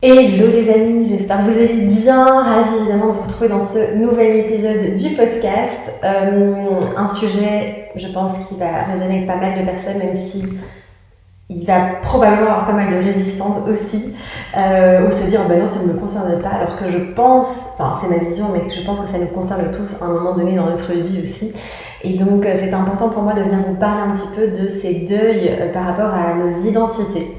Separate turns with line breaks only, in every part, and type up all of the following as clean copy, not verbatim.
Hello les amis, j'espère que vous allez bien, ravie évidemment de vous retrouver dans ce nouvel épisode du podcast. Un sujet, je pense, qui va résonner avec pas mal de personnes, même si il va probablement avoir pas mal de résistance aussi, ou se dire non, ça ne me concerne pas, alors que je pense, enfin c'est ma vision, mais je pense que ça nous concerne tous à un moment donné dans notre vie aussi. Et donc c'est important pour moi de venir vous parler un petit peu de ces deuils par rapport à nos identités.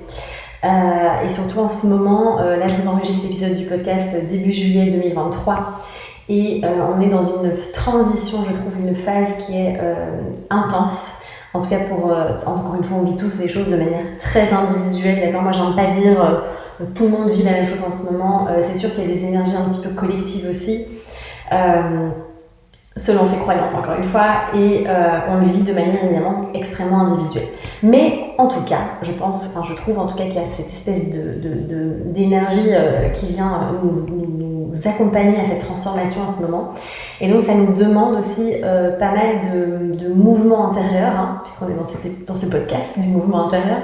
Et surtout en ce moment, là je vous enregistre l'épisode du podcast début juillet 2023 et on est dans une transition, je trouve, une phase qui est intense. En tout cas, encore une fois, on vit tous les choses de manière très individuelle, d'accord ? Moi, j'aime pas dire tout le monde vit la même chose en ce moment. C'est sûr qu'il y a des énergies un petit peu collectives aussi, selon ses croyances, encore une fois, et on le vit de manière évidemment extrêmement individuelle. Mais en tout cas, je trouve en tout cas qu'il y a cette espèce d'énergie qui vient nous accompagner à cette transformation en ce moment. Et donc ça nous demande aussi pas mal de mouvements intérieurs, puisqu'on est dans ce podcast du mouvement intérieur,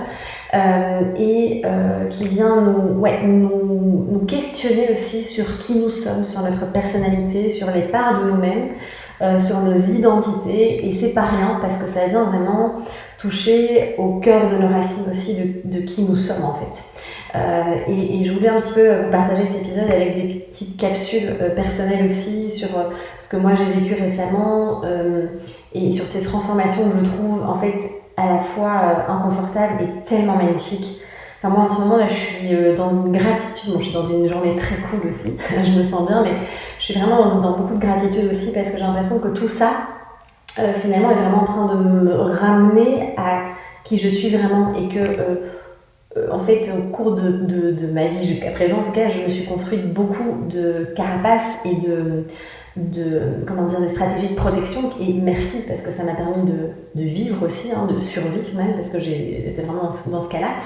qui vient nous questionner aussi sur qui nous sommes, sur notre personnalité, sur les parts de nous-mêmes, sur nos identités, et c'est pas rien parce que ça vient vraiment toucher au cœur de nos racines aussi de qui nous sommes en fait. Et je voulais un petit peu vous partager cet épisode avec des petites capsules personnelles aussi sur ce que moi j'ai vécu récemment et sur ces transformations que je trouve en fait à la fois inconfortables et tellement magnifiques. Enfin, moi en ce moment là je suis dans une gratitude, je suis dans une journée très cool aussi, je me sens bien, mais je suis vraiment dans beaucoup de gratitude aussi parce que j'ai l'impression que tout ça finalement est vraiment en train de me ramener à qui je suis vraiment et que en fait au cours de ma vie jusqu'à présent en tout cas je me suis construite beaucoup de carapaces et de stratégies de protection, et merci parce que ça m'a permis de vivre aussi, de survivre même parce que j'étais vraiment dans ce cas-là.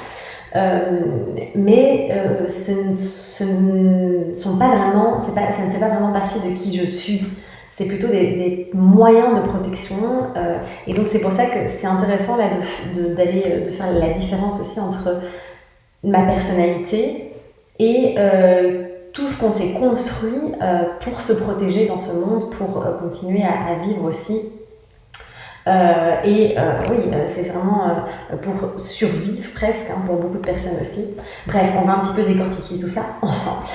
Mais ce ne sont pas vraiment, ça ne fait pas vraiment partie de qui je suis. C'est plutôt des moyens de protection. Et donc c'est pour ça que c'est intéressant là de faire la différence aussi entre ma personnalité et tout ce qu'on s'est construit pour se protéger dans ce monde, pour continuer à vivre aussi. C'est vraiment pour survivre presque, pour beaucoup de personnes aussi. Bref, on va un petit peu décortiquer tout ça ensemble.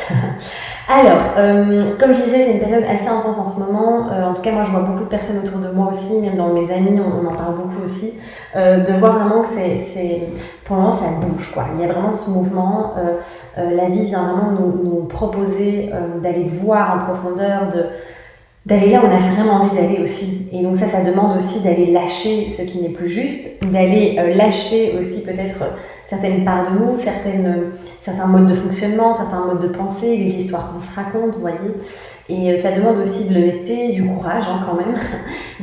Alors, comme je disais, c'est une période assez intense en ce moment. En tout cas, moi, je vois beaucoup de personnes autour de moi aussi, même dans mes amis, on en parle beaucoup aussi, de voir vraiment que pour le moment, ça bouge, quoi. Il y a vraiment ce mouvement. La vie vient vraiment nous proposer d'aller voir en profondeur, d'aller là où on a vraiment envie d'aller aussi. Et donc ça demande aussi d'aller lâcher ce qui n'est plus juste, d'aller lâcher aussi peut-être certaines parts de nous, certains modes de fonctionnement, certains modes de pensée, les histoires qu'on se raconte, vous voyez. Et ça demande aussi de l'honnêteté, du courage quand même,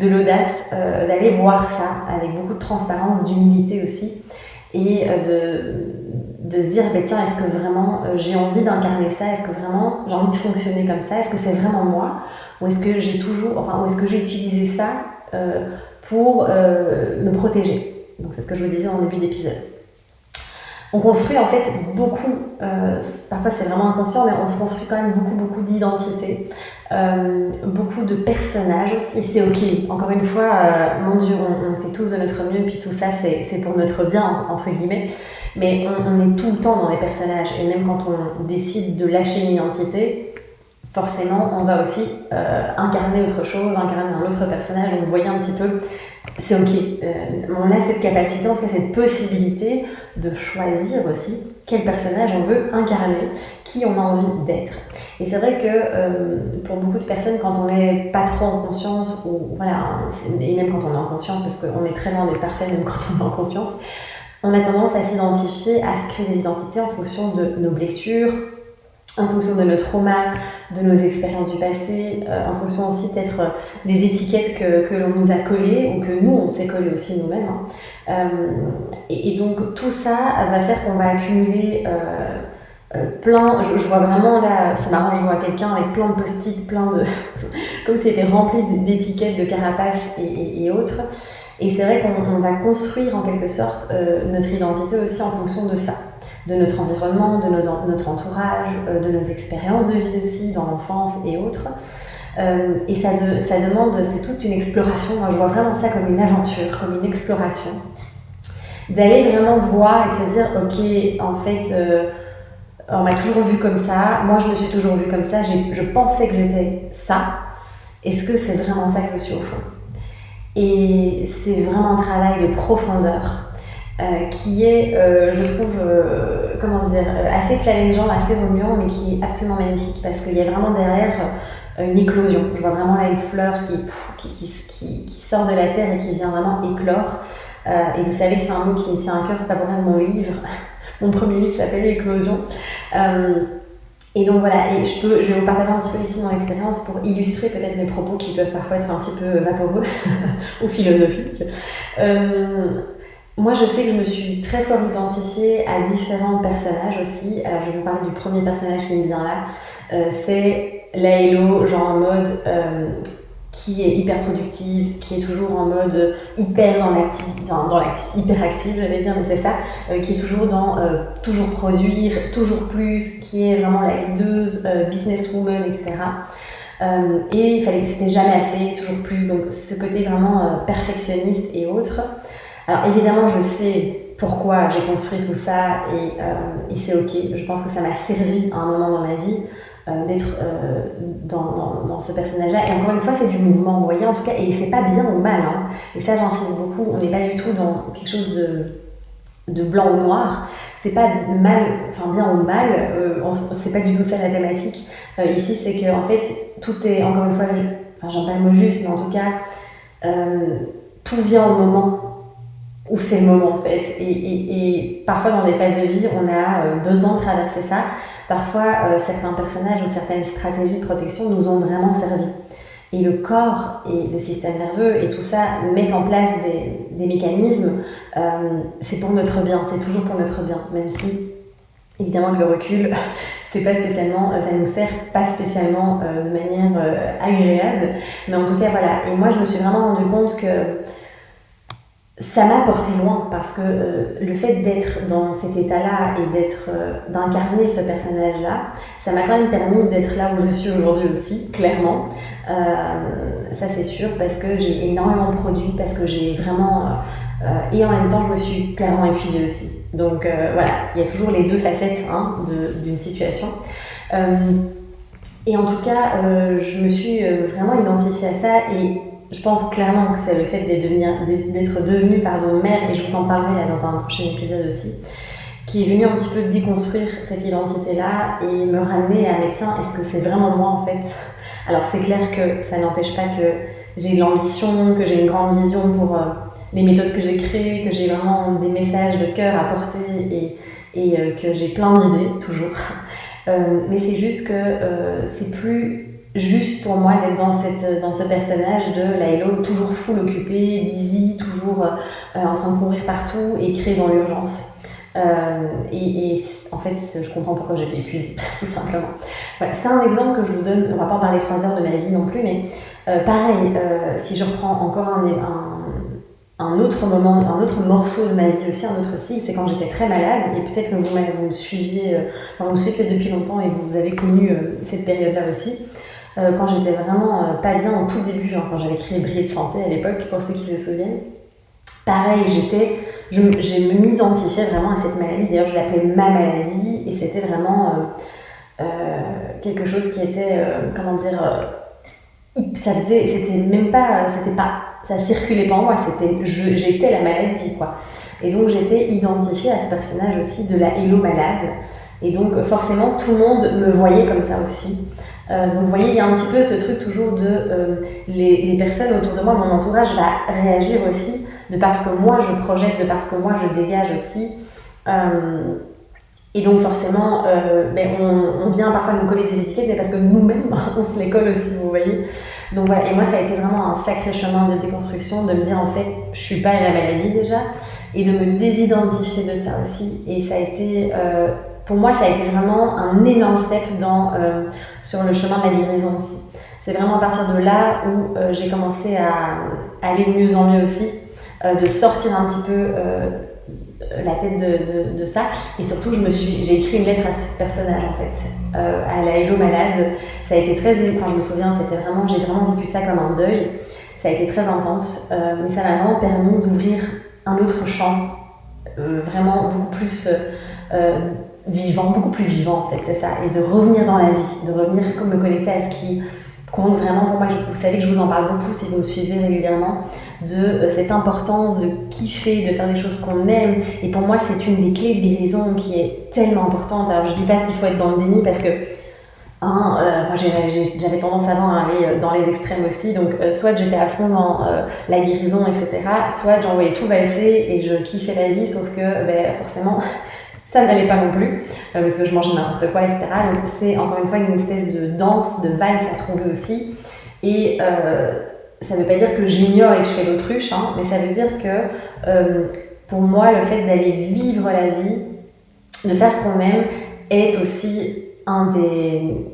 de l'audace, d'aller voir ça avec beaucoup de transparence, d'humilité aussi, et de se dire, tiens, est-ce que vraiment j'ai envie d'incarner ça ? Est-ce que vraiment j'ai envie de fonctionner comme ça ? Est-ce que c'est vraiment moi ? Ou est-ce que j'ai utilisé ça pour me protéger ? Donc c'est ce que je vous disais en début d'épisode. On construit en fait beaucoup, parfois c'est vraiment inconscient, mais on se construit quand même beaucoup d'identités, beaucoup de personnages aussi, et c'est ok. Encore une fois, mon Dieu, on fait tous de notre mieux, puis tout ça c'est pour notre bien, entre guillemets, mais on est tout le temps dans les personnages, et même quand on décide de lâcher une identité, forcément on va aussi incarner autre chose, incarner un autre personnage. Donc vous voyez un petit peu, c'est ok, on a cette capacité, en tout cas cette possibilité de choisir aussi quel personnage on veut incarner, qui on a envie d'être. Et c'est vrai que pour beaucoup de personnes, quand on n'est pas trop en conscience, et même quand on est en conscience, parce qu'on est très loin d'être parfait même quand on est en conscience, on a tendance à s'identifier, à se créer des identités en fonction de nos blessures, en fonction de nos traumas, de nos expériences du passé, en fonction aussi peut-être des étiquettes que l'on nous a collées ou que nous on s'est collées aussi nous-mêmes. Et donc tout ça va faire qu'on va accumuler plein. Je vois vraiment là, c'est marrant, je vois quelqu'un avec plein de post-it, comme si c'était rempli d'étiquettes, de carapaces et autres. Et c'est vrai qu'on va construire en quelque sorte notre identité aussi en fonction de ça. de notre environnement, de notre entourage, de nos expériences de vie aussi, dans l'enfance et autres. Et ça demande, c'est toute une exploration. Moi, je vois vraiment ça comme une aventure, comme une exploration. D'aller vraiment voir et de se dire, ok, en fait, on m'a toujours vu comme ça, moi je me suis toujours vue comme ça, je pensais que j'étais ça. Est-ce que c'est vraiment ça que je suis au fond? Et c'est vraiment un travail de profondeur qui est, je trouve, assez challengeant, assez remuant, mais qui est absolument magnifique parce qu'il y a vraiment derrière une éclosion. Je vois vraiment là une fleur qui sort de la terre et qui vient vraiment éclore. Et vous savez que c'est un mot qui me tient à cœur, c'est pas pour rien de mon livre. Mon premier livre s'appelle Éclosion. Et donc voilà, et je vais vous partager un petit peu ici mon expérience pour illustrer peut-être mes propos qui peuvent parfois être un petit peu vaporeux ou philosophiques. Moi, je sais que je me suis très fort identifiée à différents personnages aussi. Alors, je vais vous parler du premier personnage qui me vient là. C'est la Hello, genre en mode qui est hyper productive, qui est toujours en mode hyper hyper active, j'allais dire, mais c'est ça, qui est toujours dans toujours produire, toujours plus, qui est vraiment la leaduse, businesswoman, etc. Et il fallait que c'était jamais assez, toujours plus, donc ce côté vraiment perfectionniste et autres. Alors évidemment, je sais pourquoi j'ai construit tout ça et c'est ok. Je pense que ça m'a servi à un moment dans ma vie d'être dans ce personnage-là. Et encore une fois, c'est du mouvement, vous voyez, en tout cas, et c'est pas bien ou mal. Hein. Et ça, j'insiste beaucoup, on n'est pas du tout dans quelque chose de blanc ou noir. C'est pas mal, enfin bien ou mal, c'est pas du tout ça la thématique. Ici, c'est que en fait, tout est, encore une fois, j'en parle le mot juste, mais en tout cas, tout vient au moment où c'est le moment en fait. Et parfois dans des phases de vie, on a besoin de traverser ça. Parfois, certains personnages ou certaines stratégies de protection nous ont vraiment servi. Et le corps et le système nerveux et tout ça mettent en place des mécanismes. C'est pour notre bien, c'est toujours pour notre bien. Même si, évidemment, avec le recul, c'est pas spécialement, ça nous sert pas spécialement de manière agréable. Mais en tout cas, voilà. Et moi, je me suis vraiment rendu compte que ça m'a porté loin parce que le fait d'être dans cet état-là et d'incarner ce personnage-là, ça m'a quand même permis d'être là où je suis aujourd'hui aussi, clairement. Ça c'est sûr, parce que j'ai énormément produit, parce que j'ai vraiment... et en même temps, je me suis clairement épuisée aussi. Donc voilà, il y a toujours les deux facettes d'une situation. Et en tout cas, je me suis vraiment identifiée à ça et je pense clairement que c'est le fait d'être devenue mère, et je vous en parlerai là dans un prochain épisode aussi, qui est venu un petit peu déconstruire cette identité-là et me ramener à tiens, est-ce que c'est vraiment moi en fait? Alors c'est clair que ça n'empêche pas que j'ai de l'ambition, que j'ai une grande vision pour les méthodes que j'ai créées, que j'ai vraiment des messages de cœur à porter et que j'ai plein d'idées, toujours. Mais c'est juste que c'est plus juste pour moi d'être dans ce personnage de la Hello, toujours full occupée, busy, toujours en train de courir partout et créer dans l'urgence. Et en fait, je comprends pourquoi j'ai été épuisée, tout simplement. Voilà, c'est un exemple que je vous donne, on va pas en parler 3 heures de ma vie non plus, mais pareil, si je reprends encore un autre moment, un autre morceau de ma vie aussi, un autre cycle, c'est quand j'étais très malade, et peut-être que vous me suivez, vous me suivez peut-être depuis longtemps et vous avez connu cette période-là aussi. Quand j'étais vraiment pas bien au tout début, quand j'avais créé Briller de Santé à l'époque, pour ceux qui se souviennent, pareil, je m'identifiais vraiment à cette maladie. D'ailleurs, je l'appelais ma maladie, et c'était vraiment quelque chose qui était, ça circulait pas en moi, j'étais la maladie, quoi. Et donc, j'étais identifiée à ce personnage aussi de la Hello malade. Et donc, forcément, tout le monde me voyait comme ça aussi. Donc vous voyez, il y a un petit peu ce truc toujours de les personnes autour de moi, mon entourage va réagir aussi de parce que moi je projette, de parce que moi je dégage aussi. Et donc forcément, on vient parfois nous coller des étiquettes, mais parce que nous-mêmes, on se les colle aussi, vous voyez. Donc voilà, et moi ça a été vraiment un sacré chemin de déconstruction, de me dire en fait, je suis pas la maladie déjà, et de me désidentifier de ça aussi. Et ça a été... pour moi, ça a été vraiment un énorme step sur le chemin de la guérison aussi. C'est vraiment à partir de là où j'ai commencé à aller de mieux en mieux aussi, de sortir un petit peu la tête de ça. Et surtout, j'ai écrit une lettre à ce personnage en fait, à la Hello Malade. Ça a été je me souviens, j'ai vraiment vécu ça comme un deuil. Ça a été très intense, mais ça m'a vraiment permis d'ouvrir un autre champ, vraiment beaucoup plus vivant, beaucoup plus vivant en fait, c'est ça. Et de revenir dans la vie, de revenir me connecter à ce qui compte vraiment pour moi. Vous savez que je vous en parle beaucoup si vous me suivez régulièrement, de cette importance de kiffer, de faire des choses qu'on aime. Et pour moi, c'est une des clés de guérison qui est tellement importante. Alors, je dis pas qu'il faut être dans le déni parce que moi, j'avais tendance avant à aller dans les extrêmes aussi. Donc, soit j'étais à fond dans la guérison, etc. Soit j'envoyais tout valser et je kiffais la vie, sauf que forcément, ça n'allait pas non plus, parce que je mangeais n'importe quoi, etc. Donc, c'est encore une fois une espèce de danse, de valse à trouver aussi. Et ça ne veut pas dire que j'ignore et que je fais l'autruche, mais ça veut dire que pour moi, le fait d'aller vivre la vie, de faire ce qu'on aime, est aussi un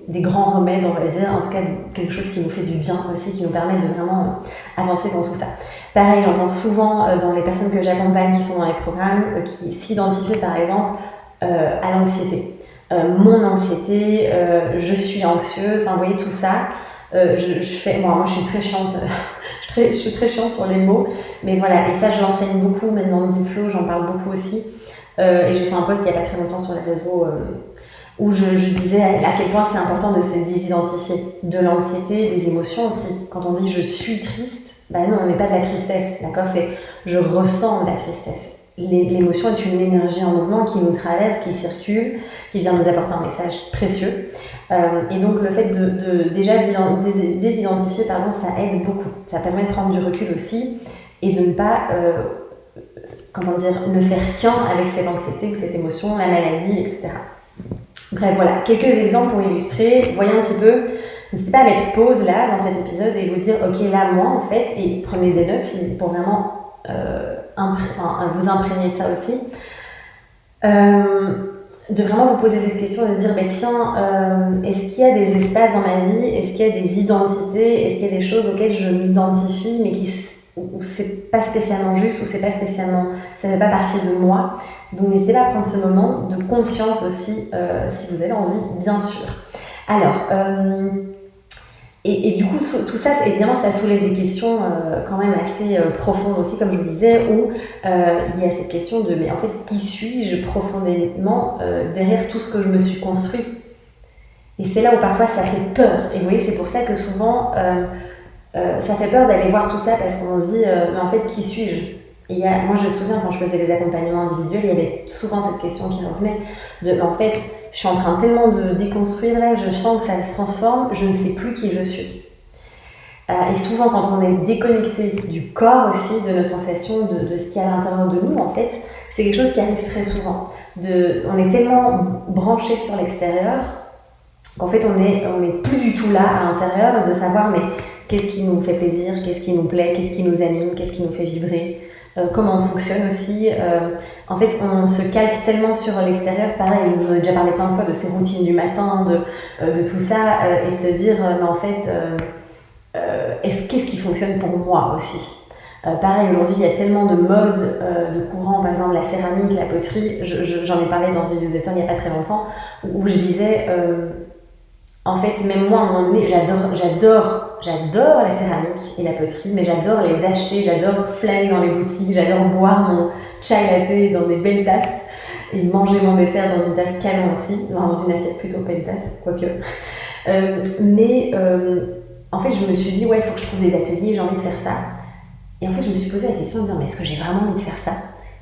des grands remèdes, on va dire, en tout cas quelque chose qui nous fait du bien aussi, qui nous permet de vraiment avancer dans tout ça. Pareil, j'entends souvent dans les personnes que j'accompagne qui sont dans les programmes, qui s'identifient par exemple à l'anxiété. Mon anxiété, je suis anxieuse, vous voyez tout ça. Moi je suis très chiante, je suis très chiante sur les mots, mais voilà, et ça je l'enseigne beaucoup, même dans le Deep Flow, j'en parle beaucoup aussi. Et j'ai fait un post il n'y a pas très longtemps sur les réseaux où je disais à quel point c'est important de se désidentifier de l'anxiété, des émotions aussi. Quand on dit je suis triste, non, on n'est pas de la tristesse, d'accord, c'est je ressens de la tristesse. L'émotion est une énergie en mouvement qui nous traverse, qui circule, qui vient nous apporter un message précieux. Et donc le fait de déjà désidentifier, ça aide beaucoup. Ça permet de prendre du recul aussi et de ne pas ne faire qu'un avec cette anxiété ou cette émotion, la maladie, etc. Bref, voilà, quelques exemples pour illustrer. Voyez un petit peu, n'hésitez pas à mettre pause là dans cet épisode et vous dire ok, là moi en fait, et prenez des notes pour vraiment vous imprégner de ça aussi. De vraiment vous poser cette question et de dire est-ce qu'il y a des espaces dans ma vie, est-ce qu'il y a des identités, est-ce qu'il y a des choses auxquelles je m'identifie mais où c'est pas spécialement juste, où c'est pas spécialement, ça fait pas partie de moi. Donc n'hésitez pas à prendre ce moment de conscience aussi, si vous avez envie, bien sûr. Alors, et du coup, tout ça, évidemment, ça soulève des questions quand même assez profondes aussi, comme je vous disais, où il y a cette question de, mais en fait, qui suis-je profondément derrière tout ce que je me suis construit? Et c'est là où parfois ça fait peur. Et vous voyez, c'est pour ça que souvent, ça fait peur d'aller voir tout ça, parce qu'on se dit, mais en fait, qui suis-je? Et moi, je me souviens, quand je faisais les accompagnements individuels, il y avait souvent cette question qui revenait, en fait, je suis en train tellement de déconstruire là, je sens que ça se transforme, je ne sais plus qui je suis. Et souvent, quand on est déconnecté du corps aussi, de nos sensations, de ce qu'il y a à l'intérieur de nous, en fait, c'est quelque chose qui arrive très souvent. On est tellement branché sur l'extérieur qu'en fait, on est plus du tout là à l'intérieur de savoir mais qu'est-ce qui nous fait plaisir, qu'est-ce qui nous plaît, qu'est-ce qui nous anime, qu'est-ce qui nous fait vibrer. Comment on fonctionne aussi. En fait, on se calque tellement sur l'extérieur, pareil, je vous en ai déjà parlé plein de fois de ces routines du matin, de tout ça, et de se dire, mais en fait, qu'est-ce qui fonctionne pour moi aussi? Pareil, aujourd'hui, il y a tellement de modes, de courants, par exemple la céramique, la poterie, j'en ai parlé dans une newsletter il n'y a pas très longtemps, où je disais, en fait, même moi, à un moment donné, j'adore la céramique et la poterie, mais j'adore les acheter, j'adore flâner dans les boutiques, j'adore boire mon chai latte dans des belles tasses et manger mon dessert dans une tasse canon aussi, dans une assiette plutôt pas une tasse, quoique. En fait, je me suis dit, ouais, il faut que je trouve des ateliers, j'ai envie de faire ça. Et en fait, je me suis posé la question de dire, mais est-ce que j'ai vraiment envie de faire ça?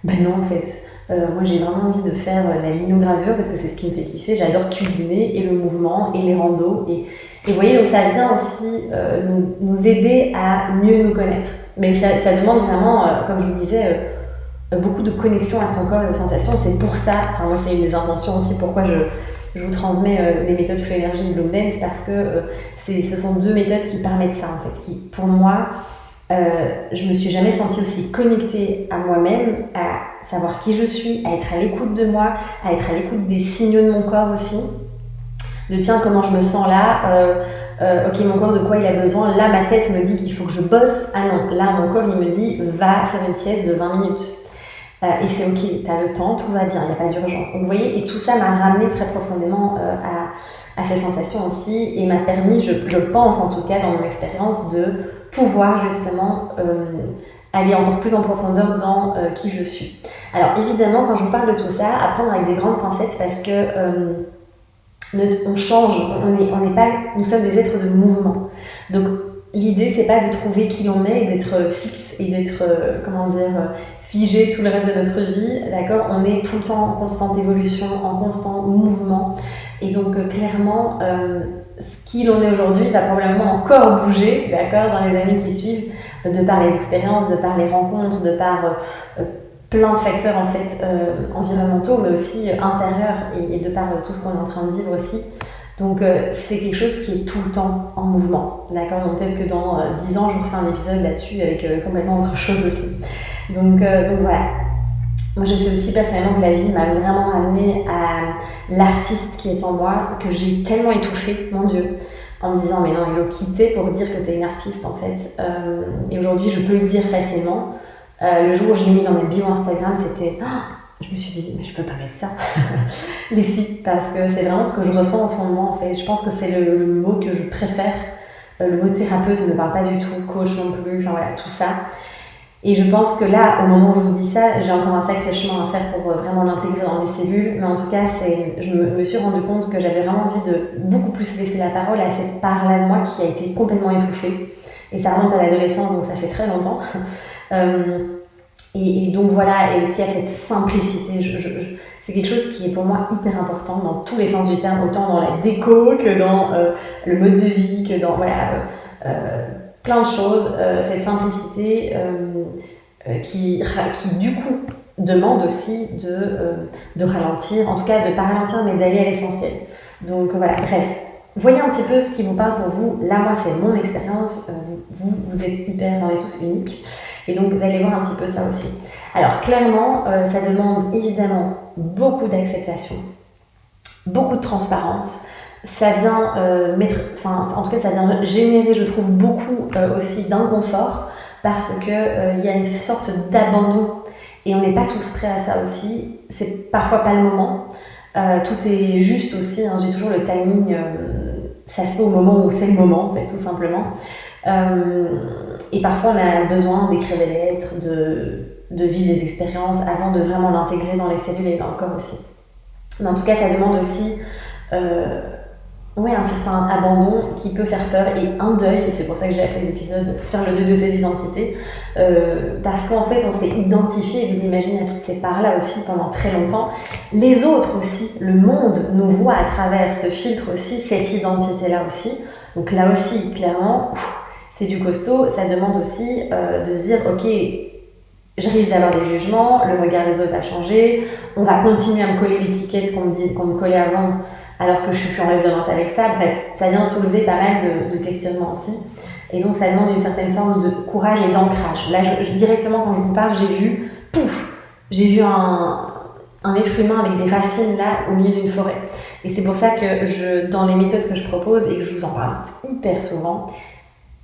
Ben non, en fait. Moi, j'ai vraiment envie de faire la linogravure parce que c'est ce qui me fait kiffer. J'adore cuisiner et le mouvement et les randos. Et vous voyez, donc ça vient aussi nous aider à mieux nous connaître. Mais ça demande vraiment, comme je vous disais, beaucoup de connexion à son corps et aux sensations. Et c'est pour ça, moi, c'est une des intentions aussi pourquoi je vous transmets les méthodes Flow Energy et Bloom Dance, parce que ce sont deux méthodes qui permettent ça, en fait, qui, pour moi, je me suis jamais sentie aussi connectée à moi-même, à savoir qui je suis, à être à l'écoute de moi, à être à l'écoute des signaux de mon corps aussi, de tiens, comment je me sens là, ok, mon corps de quoi il a besoin, là ma tête me dit qu'il faut que je bosse, ah non, là mon corps il me dit va faire une sieste de 20 minutes. Et c'est ok, tu as le temps, tout va bien, il n'y a pas d'urgence. Donc vous voyez, et tout ça m'a ramené très profondément à ces sensations aussi et m'a permis, je pense en tout cas dans mon expérience, de pouvoir justement aller encore plus en profondeur dans qui je suis. Alors évidemment, quand je vous parle de tout ça, à prendre avec des grandes pincettes parce que on change, nous sommes des êtres de mouvement. Donc l'idée, c'est pas de trouver qui l'on est et d'être fixe et d'être, figé tout le reste de notre vie, d'accord? On est tout le temps en constante évolution, en constant mouvement. Et donc, clairement, ce qui l'on est aujourd'hui va probablement encore bouger, d'accord, dans les années qui suivent, de par les expériences, de par les rencontres, de par plein de facteurs, en fait, environnementaux, mais aussi intérieurs, et de par tout ce qu'on est en train de vivre aussi. Donc c'est quelque chose qui est tout le temps en mouvement, d'accord? Donc peut-être que dans 10 ans, je refais un épisode là-dessus avec complètement autre chose aussi. Donc voilà. Moi je sais aussi personnellement que la vie m'a vraiment ramenée à l'artiste qui est en moi, que j'ai tellement étouffé, mon Dieu, en me disant mais non, il faut quitter pour dire que t'es une artiste en fait. Et aujourd'hui je peux le dire facilement. Le jour où je l'ai mis dans mes bio Instagram, c'était... je me suis dit, mais je peux pas mettre ça. Mais si, parce que c'est vraiment ce que je ressens au fond de moi, en fait. Je pense que c'est le mot que je préfère. Le mot thérapeute ne me parle pas du tout, coach non plus, enfin voilà, tout ça. Et je pense que là, au moment où je vous dis ça, j'ai encore un sacré chemin à faire pour vraiment l'intégrer dans mes cellules. Mais en tout cas, je me suis rendu compte que j'avais vraiment envie de beaucoup plus laisser la parole à cette part-là de moi qui a été complètement étouffée. Et ça remonte à l'adolescence, donc ça fait très longtemps. Et donc voilà, et aussi à cette simplicité. C'est quelque chose qui est pour moi hyper important dans tous les sens du terme, autant dans la déco que dans le mode de vie, que dans plein de choses. Cette simplicité qui du coup demande aussi de ralentir, en tout cas de ne pas ralentir mais d'aller à l'essentiel. Donc voilà, bref. Voyez un petit peu ce qui vous parle pour vous. Là, moi, c'est mon expérience. Vous êtes hyper, on est tous uniques. Et donc, d'aller voir un petit peu ça aussi. Alors, clairement, ça demande évidemment beaucoup d'acceptation, beaucoup de transparence. Ça vient en tout cas, ça vient générer, je trouve, beaucoup aussi d'inconfort parce qu'il y a une sorte d'abandon. Et on n'est pas tous prêts à ça aussi. C'est parfois pas le moment. Tout est juste aussi, hein, j'ai toujours le timing, ça se fait au moment où c'est le moment, en fait, tout simplement. Et parfois, on a besoin d'écrire des lettres, de vivre des expériences avant de vraiment l'intégrer dans les cellules et dans le corps aussi. Mais en tout cas, ça demande aussi un certain abandon qui peut faire peur et un deuil, et c'est pour ça que j'ai appelé l'épisode « Faire le deuil de ses identités », parce qu'en fait, on s'est identifié, vous imaginez, à toutes ces parts-là aussi pendant très longtemps. Les autres aussi, le monde nous voit à travers ce filtre aussi, cette identité-là aussi. Donc là aussi, clairement, c'est du costaud. Ça demande aussi de se dire, ok, je risque d'avoir des jugements, le regard des autres va changer, on va continuer à me coller l'étiquette qu'on me collait avant, alors que je suis plus en résonance avec ça. Bref, ça vient soulever pas mal de questionnements aussi. Et donc, ça demande une certaine forme de courage et d'ancrage. Là, directement, quand je vous parle, j'ai vu un être humain avec des racines là, au milieu d'une forêt. Et c'est pour ça que dans les méthodes que je propose et que je vous en parle hyper souvent,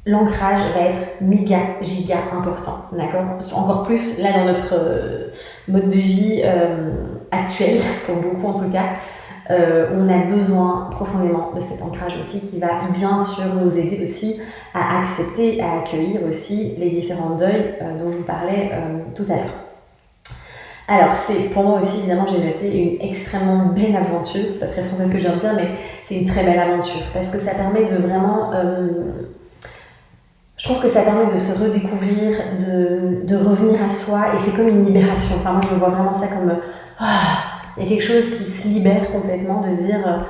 l'ancrage va être méga, giga important, d'accord? Encore plus là dans notre mode de vie actuel, pour beaucoup en tout cas, on a besoin profondément de cet ancrage aussi qui va bien sûr nous aider aussi à accepter, à accueillir aussi les différents deuils dont je vous parlais tout à l'heure. Alors, pour moi aussi, évidemment, j'ai noté une extrêmement belle aventure. C'est pas très français ce que je viens de dire, mais c'est une très belle aventure parce que ça permet de vraiment... je trouve que ça permet de se redécouvrir, de revenir à soi et c'est comme une libération. Enfin, moi, je vois vraiment ça comme... il y a quelque chose qui se libère complètement, de se dire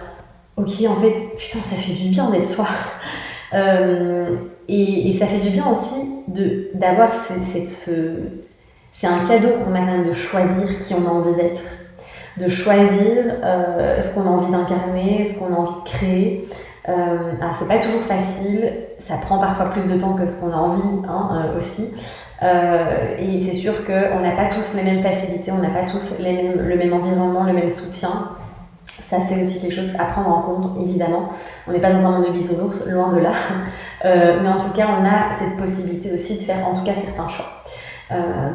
ok, en fait, putain, ça fait du bien d'être soi. Et ça fait du bien aussi d'avoir c'est un cadeau qu'on a même de choisir qui on a envie d'être, de choisir ce qu'on a envie d'incarner, ce qu'on a envie de créer. Alors c'est pas toujours facile, ça prend parfois plus de temps que ce qu'on a envie aussi. Et c'est sûr qu'on n'a pas tous les mêmes facilités, on n'a pas tous le même environnement, le même soutien. Ça, c'est aussi quelque chose à prendre en compte, évidemment. On n'est pas dans un monde de bisounours, loin de là. Mais en tout cas, on a cette possibilité aussi de faire, en tout cas, certains choix.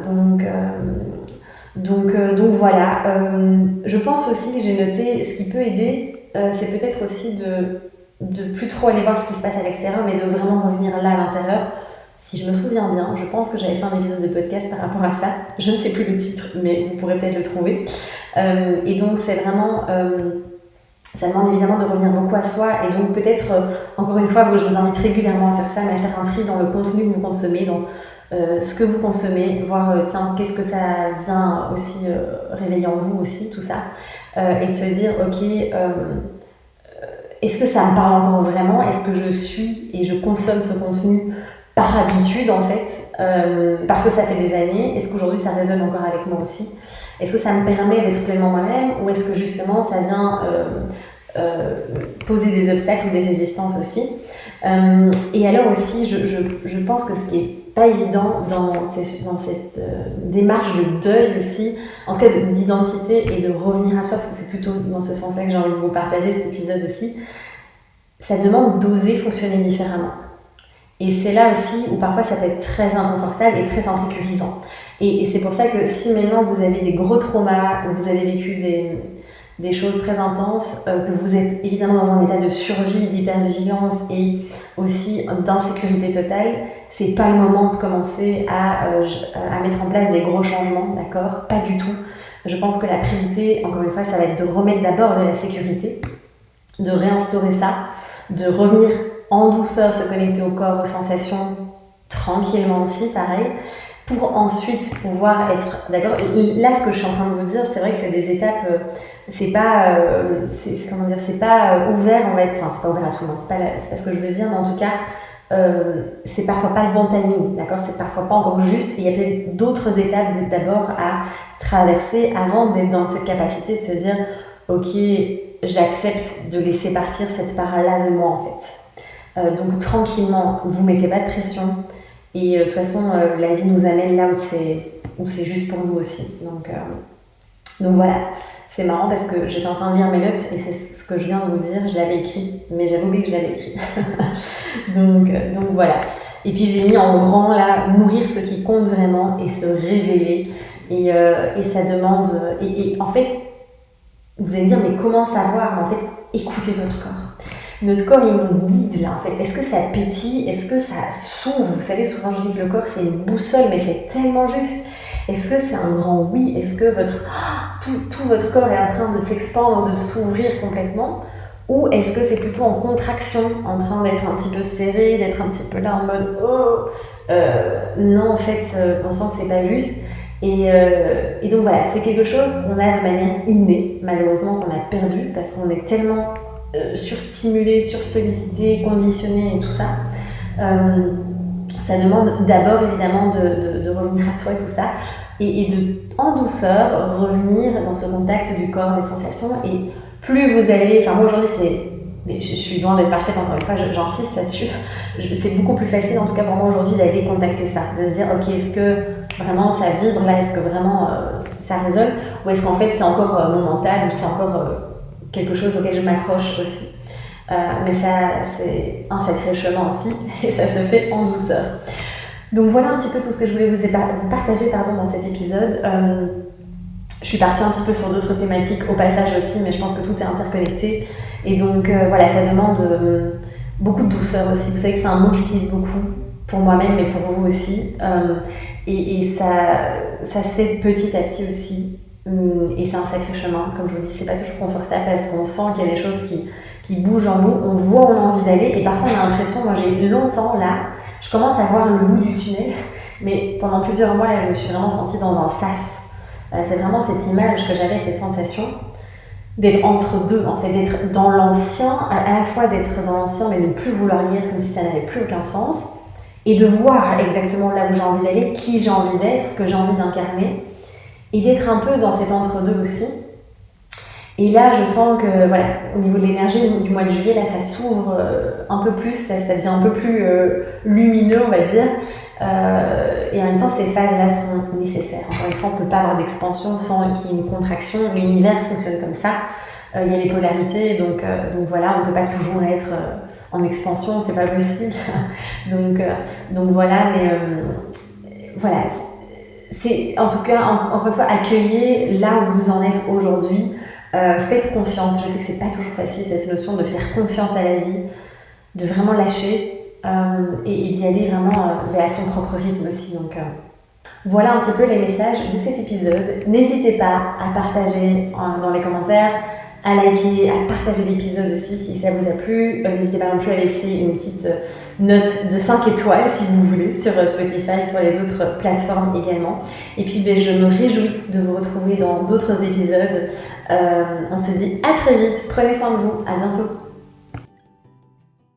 Donc Donc voilà, je pense aussi que j'ai noté, ce qui peut aider, c'est peut-être aussi de plus trop aller voir ce qui se passe à l'extérieur, mais de vraiment revenir là à l'intérieur. Si je me souviens bien, je pense que j'avais fait un épisode de podcast par rapport à ça. Je ne sais plus le titre, mais vous pourrez peut-être le trouver. Et donc c'est vraiment, ça demande évidemment de revenir beaucoup à soi. Et donc peut-être, encore une fois, je vous invite régulièrement à faire ça, mais à faire un tri dans le contenu que vous consommez, dans ce que vous consommez, voir tiens, qu'est-ce que ça vient aussi réveiller en vous aussi, tout ça. Et de se dire, ok, est-ce que ça me parle encore vraiment? Est-ce que je suis et je consomme ce contenu par habitude en fait, parce que ça fait des années? Est-ce qu'aujourd'hui ça résonne encore avec moi aussi? Est-ce que ça me permet d'être pleinement moi-même, ou est-ce que justement ça vient poser des obstacles ou des résistances aussi? Et alors aussi, je pense que ce qui est pas évident dans cette démarche de deuil aussi, en tout cas d'identité et de revenir à soi, parce que c'est plutôt dans ce sens-là que j'ai envie de vous partager cet épisode aussi, ça demande d'oser fonctionner différemment. Et c'est là aussi où parfois ça peut être très inconfortable et très insécurisant. Et c'est pour ça que si maintenant vous avez des gros traumas, ou vous avez vécu des choses très intenses, que vous êtes évidemment dans un état de survie, d'hypervigilance et aussi d'insécurité totale, c'est pas le moment de commencer à mettre en place des gros changements, d'accord? Pas du tout. Je pense que la priorité, encore une fois, ça va être de remettre d'abord de la sécurité, de réinstaurer ça, de revenir en douceur, se connecter au corps, aux sensations, tranquillement aussi, pareil, pour ensuite pouvoir être d'accord. Et là, ce que je suis en train de vous dire, c'est vrai que c'est des étapes, c'est pas ouvert, on va être, enfin, c'est pas ouvert à tout le monde, c'est pas ce que je veux dire, mais en tout cas, c'est parfois pas le bon timing, d'accord? C'est parfois pas encore juste, et il y a peut-être d'autres étapes d'abord à traverser avant d'être dans cette capacité de se dire, ok, j'accepte de laisser partir cette part-là de moi en fait. Donc tranquillement, vous mettez pas de pression. Et de toute façon, la vie nous amène là où c'est juste pour nous aussi. Donc voilà, c'est marrant parce que j'étais en train de lire mes notes et c'est ce que je viens de vous dire, je l'avais écrit, mais j'avais oublié que je l'avais écrit. donc voilà. Et puis j'ai mis en grand là, nourrir ce qui compte vraiment et se révéler. Et ça demande... Et en fait, vous allez me dire, mais comment savoir? Mais en fait, écoutez votre corps. Notre corps, il nous guide là en fait. Est-ce que ça pétille? Est-ce que ça s'ouvre? Vous savez, souvent je dis que le corps c'est une boussole, mais c'est tellement juste. Est-ce que c'est un grand oui? Est-ce que tout votre corps est en train de s'expandre, de s'ouvrir complètement? Ou est-ce que c'est plutôt en contraction, en train d'être un petit peu serré, d'être un petit peu là en mode non, en fait, on sent que c'est pas juste. Et donc voilà, c'est quelque chose qu'on a de manière innée, malheureusement qu'on a perdu parce qu'on est tellement surstimulé, sursollicité, conditionné et tout ça. Ça demande d'abord évidemment de revenir à soi et tout ça, et de, en douceur, revenir dans ce contact du corps, des sensations. Et plus vous allez, enfin moi aujourd'hui mais je suis loin d'être parfaite encore une fois, j'insiste là-dessus, c'est beaucoup plus facile en tout cas pour moi aujourd'hui d'aller contacter ça, de se dire ok, est-ce que vraiment ça vibre là, est-ce que vraiment ça résonne, ou est-ce qu'en fait c'est encore mon mental, ou c'est encore quelque chose auquel je m'accroche aussi. Mais ça, c'est un sacré chemin aussi, et ça se fait en douceur. Donc voilà un petit peu tout ce que je voulais vous partager dans cet épisode. Je suis partie un petit peu sur d'autres thématiques au passage aussi, mais je pense que tout est interconnecté. Et donc voilà, ça demande beaucoup de douceur aussi. Vous savez que c'est un mot que j'utilise beaucoup pour moi-même, mais pour vous aussi. Et ça se fait petit à petit aussi. Et c'est un sacré chemin, comme je vous dis, c'est pas toujours confortable parce qu'on sent qu'il y a des choses qui bougent en nous, on voit où on a envie d'aller, et parfois on a l'impression, moi j'ai longtemps là, je commence à voir le bout du tunnel, mais pendant plusieurs mois là, je me suis vraiment sentie dans un sas. C'est vraiment cette image que j'avais, cette sensation d'être entre deux, en fait, d'être dans l'ancien, à la fois d'être dans l'ancien mais de ne plus vouloir y être comme si ça n'avait plus aucun sens, et de voir exactement là où j'ai envie d'aller, qui j'ai envie d'être, ce que j'ai envie d'incarner, et d'être un peu dans cet entre-deux aussi. Et là, je sens que, voilà, au niveau de l'énergie du mois de juillet, là, ça s'ouvre un peu plus, ça devient un peu plus lumineux, on va dire. Et en même temps, ces phases-là sont nécessaires. Encore une fois, on ne peut pas avoir d'expansion sans qu'il y ait une contraction. L'univers fonctionne comme ça. Il y a les polarités, donc voilà, on ne peut pas toujours être en expansion, c'est pas possible. donc voilà, mais voilà. c'est en tout cas, encore une fois, accueillez là où vous en êtes aujourd'hui. Faites confiance. Je sais que c'est pas toujours facile cette notion de faire confiance à la vie, de vraiment lâcher et d'y aller vraiment à son propre rythme aussi. Donc voilà un petit peu les messages de cet épisode. N'hésitez pas à partager dans les commentaires, à liker, à partager l'épisode aussi si ça vous a plu. N'hésitez pas non plus à laisser une petite note de 5 étoiles si vous voulez sur Spotify, sur les autres plateformes également. Et puis je me réjouis de vous retrouver dans d'autres épisodes. On se dit à très vite, prenez soin de vous, à bientôt.